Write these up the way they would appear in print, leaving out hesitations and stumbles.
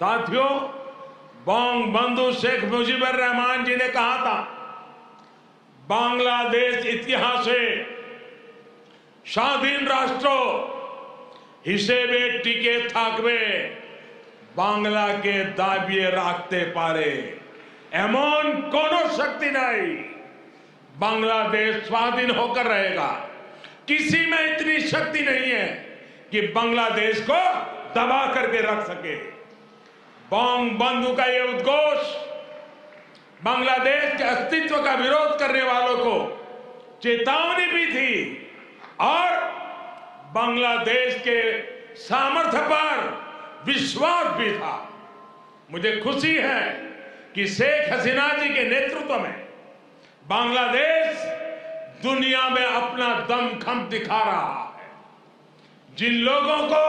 साथियों, बंगबंधु शेख मुजीबुर रहमान जी ने कहा था, बांग्लादेश इतिहासे স্বাধীন রাষ্ট্র হিসেবে টিকে থাকবে বাংলাকে দাবিয়ে রাখতে পারে এমন কোন शक्ति नहीं। बांग्लादेश स्वाधीन होकर रहेगा। किसी में इतनी शक्ति नहीं है कि बांग्लादेश को दबा करके रख सके। बंगबंधु का यह उद्घोष बांग्लादेश के अस्तित्व का विरोध करने वालों को चेतावनी भी थी और बांग्लादेश के सामर्थ्य पर विश्वास भी था। मुझे खुशी है कि शेख हसीना जी के नेतृत्व में बांग्लादेश दुनिया में अपना दमखम दिखा रहा है। जिन लोगों को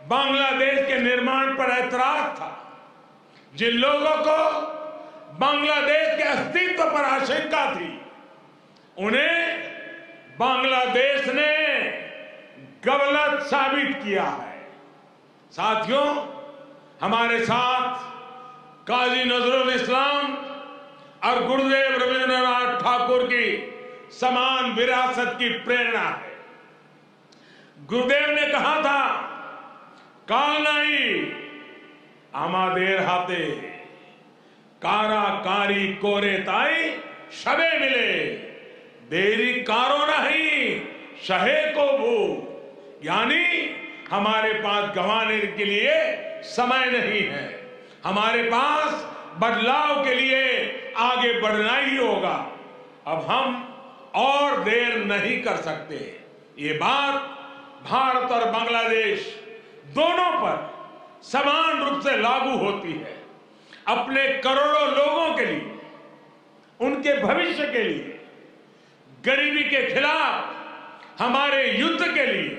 बांग्लादेश के निर्माण पर ऐतराज था, जिन लोगों को बांग्लादेश के अस्तित्व पर आशंका थी, उन्हें बांग्लादेश ने गलत साबित किया है। साथियों, हमारे साथ काजी नजरुल इस्लाम और गुरुदेव रविंद्रनाथ ठाकुर की समान विरासत की प्रेरणा है। गुरुदेव ने कहा था, काल नहीं आमादेर हाथे काराकारी कोरे ताई शबे मिले देरी कारो नहीं शहे को भू। यानी हमारे पास गंवाने के लिए समय नहीं है, हमारे पास बदलाव के लिए आगे बढ़ना ही होगा। अब हम और देर नहीं कर सकते। ये बात भारत और बांग्लादेश दोनों पर समान रूप से लागू होती है। अपने करोड़ों लोगों के लिए, उनके भविष्य के लिए, गरीबी के खिलाफ हमारे युद्ध के लिए,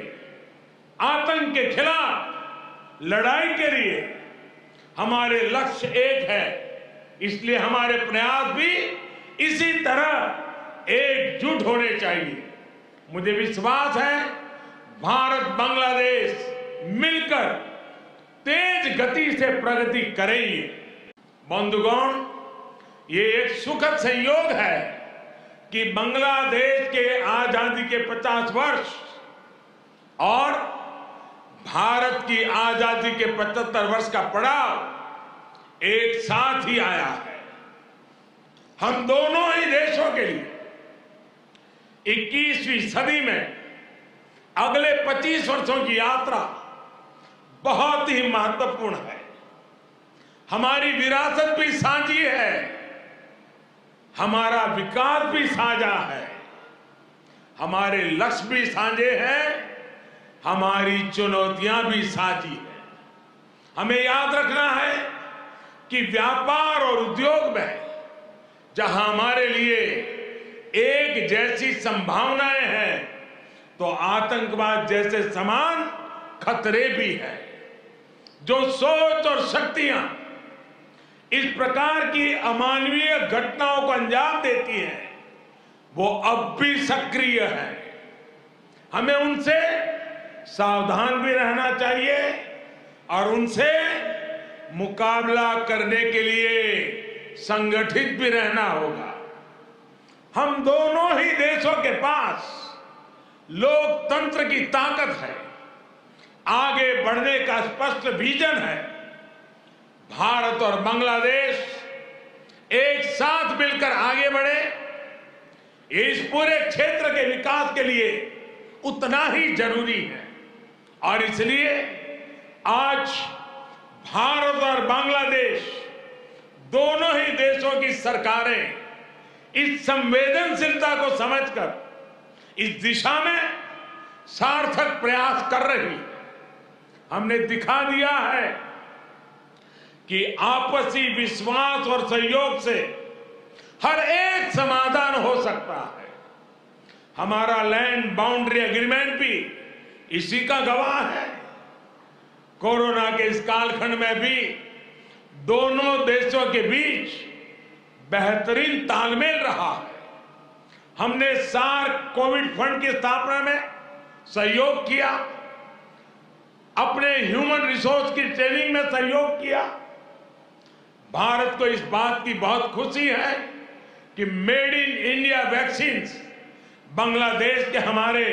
आतंक के खिलाफ लड़ाई के लिए हमारे लक्ष्य एक है। इसलिए हमारे प्रयास भी इसी तरह एकजुट होने चाहिए। मुझे विश्वास है भारत बांग्लादेश मिलकर तेज गति से प्रगति करेंगे। बंधुगण, ये एक सुखद संयोग है कि बांग्लादेश के आजादी के 50 वर्ष और भारत की आजादी के 75 वर्ष का पड़ाव एक साथ ही आया है। हम दोनों ही देशों के लिए 21वीं सदी में अगले 25 वर्षों की यात्रा बहुत ही महत्वपूर्ण है। हमारी विरासत भी साझी है, हमारा विकास भी साझा है, हमारे लक्ष्य भी साझे हैं, हमारी चुनौतियां भी साझी हैं। हमें याद रखना है कि व्यापार और उद्योग में जहां हमारे लिए एक जैसी संभावनाएं हैं, तो आतंकवाद जैसे समान खतरे भी हैं। जो सोच और शक्तियां इस प्रकार की अमानवीय घटनाओं को अंजाम देती हैं, वो अब भी सक्रिय है। हमें उनसे सावधान भी रहना चाहिए और उनसे मुकाबला करने के लिए संगठित भी रहना होगा। हम दोनों ही देशों के पास लोकतंत्र की ताकत है, आगे बढ़ने का स्पष्ट विजन है। भारत और बांग्लादेश एक साथ मिलकर आगे बढ़े, इस पूरे क्षेत्र के विकास के लिए उतना ही जरूरी है। और इसलिए आज भारत और बांग्लादेश दोनों ही देशों की सरकारें इस संवेदनशीलता को समझकर इस दिशा में सार्थक प्रयास कर रही है। हमने दिखा दिया है कि आपसी विश्वास और सहयोग से हर एक समाधान हो सकता है। हमारा लैंड बाउंड्री एग्रीमेंट भी इसी का गवाह है। कोरोना के इस कालखंड में भी दोनों देशों के बीच बेहतरीन तालमेल रहा है। हमने सार्क कोविड फंड की स्थापना में सहयोग किया। अपने ह्यूमन रिसोर्स की ट्रेनिंग में सहयोग किया। भारत को इस बात की बहुत खुशी है कि made in India vaccine Bangladesh के हमारे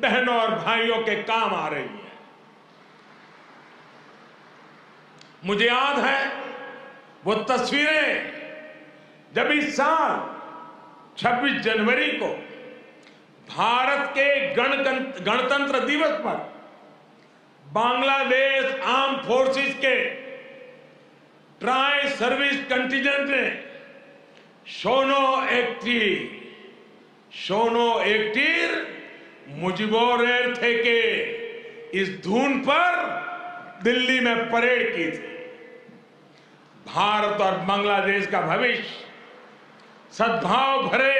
बहनों और भाइयों के काम आ रही है। मुझे याद है वो तस्वीरें जब इस साल 26 जनवरी को भारत के गणतंत्र दिवस पर बांग्लादेश आर्म फोर्सेस के ट्राई सर्विस कंटिजेंट ने शोनो एक्टिर मुजिबोरेर थे के इस धुन पर दिल्ली में परेड की थी। भारत और बांग्लादेश का भविष्य सद्भाव भरे,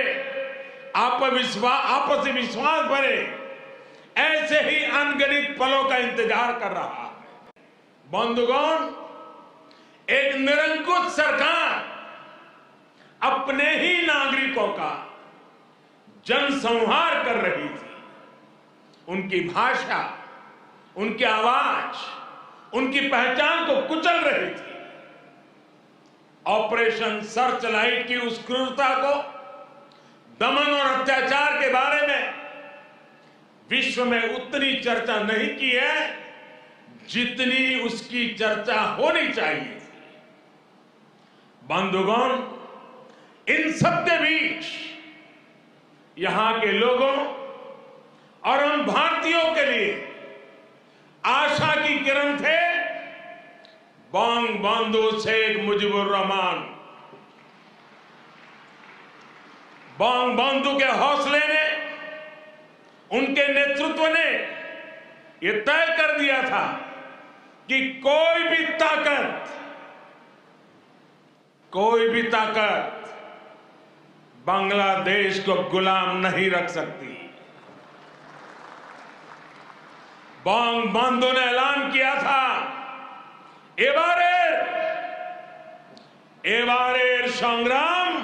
आपसी विश्वास भरे ऐसे ही अनगिनत पलों का इंतजार कर रहा है। बंधुगण, एक निरंकुश सरकार अपने ही नागरिकों का जनसंहार कर रही थी। उनकी भाषा, उनकी आवाज, उनकी पहचान को कुचल रही थी। ऑपरेशन सर्चलाइट की उस क्रूरता को, दमन और अत्याचार के बारे में विश्व में उतनी चर्चा नहीं की है जितनी उसकी चर्चा होनी चाहिए थी। बंधुगण, इन सबके बीच यहां के लोगों और हम भारतीयों के लिए आशा की किरण थे बंगबंधु शेख मुजीबुर रहमान। बंगबंधु के हौसले ने, उनके नेतृत्व ने यह तय कर दिया था कि कोई भी ताकत बांग्लादेश को गुलाम नहीं रख सकती। बंगबंधु ने ऐलान किया था, एबारेर संग्राम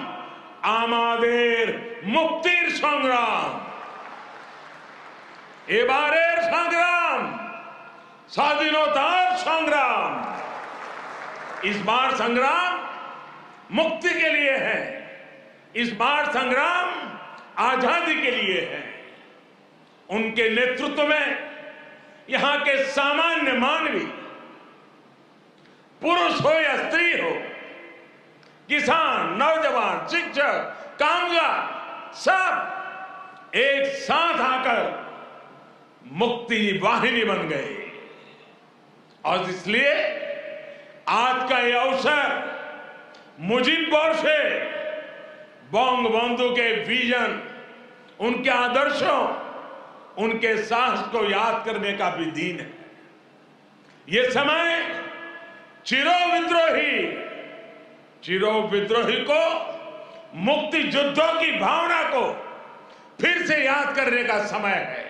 आमादेर मुक्तिर संग्राम। एबारेर संग्राम स्वाधीनतार संग्राम। इस बार संग्राम मुक्ति के लिए है, इस बार संग्राम आजादी के लिए है। उनके नेतृत्व में यहां के सामान्य मानवी, पुरुष हो या स्त्री हो, किसान, नौजवान, शिक्षक, कामगार, सब एक साथ आकर मुक्ति वाहिनी बन गए। और इसलिए आज का यह अवसर मुजीब से बंगबंधु के विजन, उनके आदर्शों, उनके साहस को याद करने का भी दिन है। ये समय चिरो विद्रोही को, मुक्ति युद्धों की भावना को फिर से याद करने का समय है।